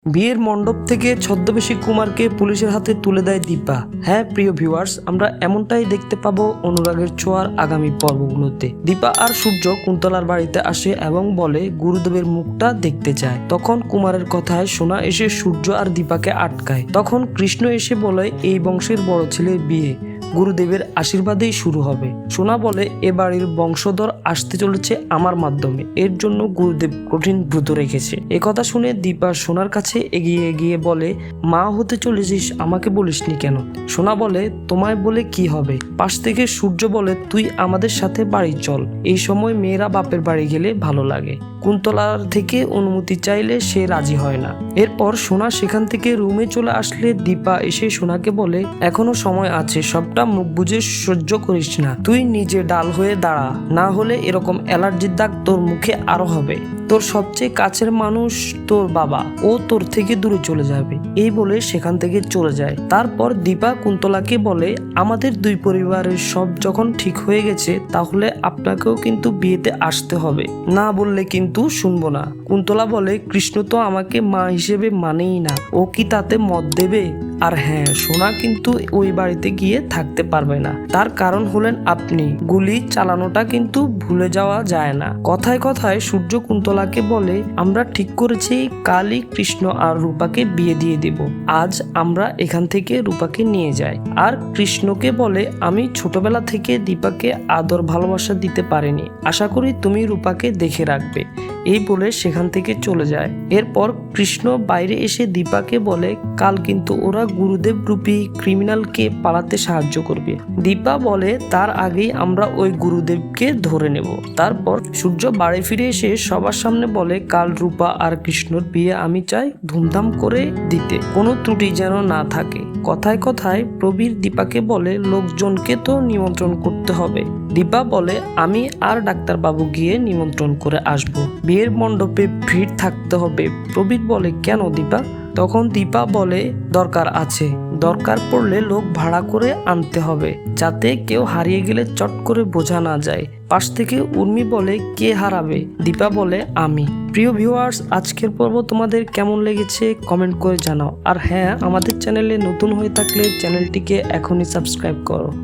বিয়ের মণ্ডপ থেকে ছদ্মবেশী কুমারকে পুলিশের হাতে তুলে দেয় দীপা। হ্যাঁ প্রিয় ভিউয়ার্স, আমরা এমনটাই দেখতে পাবো অনুরাগের ছোঁয়ার আগামী পর্বগুলোতে। দীপা আর সূর্য কুন্তলার বাড়িতে আসে এবং বলে গুরুদেবের মুখটা দেখতে চায়। তখন কুমারের কথায় সোনা এসে সূর্য আর দীপাকে আটকায়। তখন কৃষ্ণ এসে বলে এই বংশের বড় ছেলের বিয়ে গুরুদেবের আশীর্বাদেই শুরু হবে। সোনা বলে এ বাড়ির বংশধর আসতে চলেছে আমার মাধ্যমে, এর জন্য গুরুদেব কঠিন ব্রত রেখেছে। একথা শুনে দীপা সোনার কাছে এগিয়ে গিয়ে বলে, মা হতে চলেছিস, আমাকে বলিসনি কেন? সোনা বলে, তোমায় বলে কি হবে? পাশ থেকে সূর্য বলে, তুই আমাদের সাথে বাড়ি চল। এই সময় মেয়েরা বাপের বাড়ি গেলে ভালো লাগে। কুন্তলার থেকে অনুমতি চাইলে সে রাজি হয় না। এরপর সোনা সেখান থেকে রুমে চলে আসলে দীপা এসে সোনাকে বলে, এখনো সময় আছে, সবটা মুখ বুঝে সহ্য করিস না। তুই নিজে ডাল হয়ে দাঁড়া, না হলে এরকম অ্যালার্জির দাগ তোর মুখে আরো হবে। তোর সবচেয়ে কাছের মানুষ তোর বাবা, ও তোর থেকে দূরে চলে যাবে। এই বলে সেখান থেকে চলে যায়। তারপর দীপা কুন্তলাকে বলে, আমাদের দুই পরিবারের সব যখন ঠিক হয়ে গেছে, তাহলে আপনাকেও কিন্তু বিয়েতে আসতে হবে, না বললে কিন্তু শুনবো না। কুন্তলা বলে, কৃষ্ণ তো আমাকে মা হিসেবে মানেই না, ও কি তাতে মত দেবে? আর হ্যাঁ, সোনা কিন্তু ওই বাড়িতে গিয়ে থাকতে পারবে না, তার কারণ হলেন আপনি। গুলি চালানোটা কিন্তু ভুলে যাওয়া যায় না। কথায় কথায় সূর্য কুন্তলাকে বলে, আমরা ঠিক করেছি কালই কৃষ্ণ আর রূপাকে বিয়ে দিয়ে দেব। আজ আমরা এখান থেকে রূপাকে নিয়ে যাই। আর কৃষ্ণকে বলে, আমি ছোটবেলা থেকে দীপাকে আদর ভালোবাসা দিতে পারিনি, আশা করি তুমি রূপাকে দেখে রাখবে। এই বলে সেখান থেকে চলে যায়। এরপর কৃষ্ণ বাইরে এসে দীপাকে বলে, কাল কিন্তু ওরা গুরুদেব রূপী ক্রিমিনালকে পালাতে সাহায্য করবে। দীপা বলে, তার আগেই আমরা ওই গুরুদেবকে ধরে নেব। তারপর সূর্য বাড়ি ফিরে এসে সবার সামনে বলে, কাল রূপা আর কৃষ্ণর বিয়ে আমি চাই ধুমধাম করে দিতে, কোনো ত্রুটি যেন না থাকে। কথায় কথায় প্রবীর দীপাকে বলে, লোকজনকে তো নিমন্ত্রণ করতে হবে। দীপা বলে, আমি আর ডাক্তারবাবু গিয়ে নিমন্ত্রণ করে আসব। বিয়ের মণ্ডপে ভিড় থাকতে হবে। প্রবীর বলে, কেন দীপা? তখন দীপা বলে, দরকার আছে, দরকার পড়লে লোক ভাড়া করে আনতে হবে, যাতে কেউ হারিয়ে গেলে চট করে বোঝা না যায়। পাশ থেকে উর্মি বলে, কে হারাবে? দীপা বলে, আমি। প্রিয় ভিউয়ার্স, আজকের পর্ব তোমাদের কেমন লেগেছে কমেন্ট করে জানাও। আর হ্যাঁ, আমাদের চ্যানেলে নতুন হয়ে থাকলে চ্যানেলটিকে এখনই সাবস্ক্রাইব করো।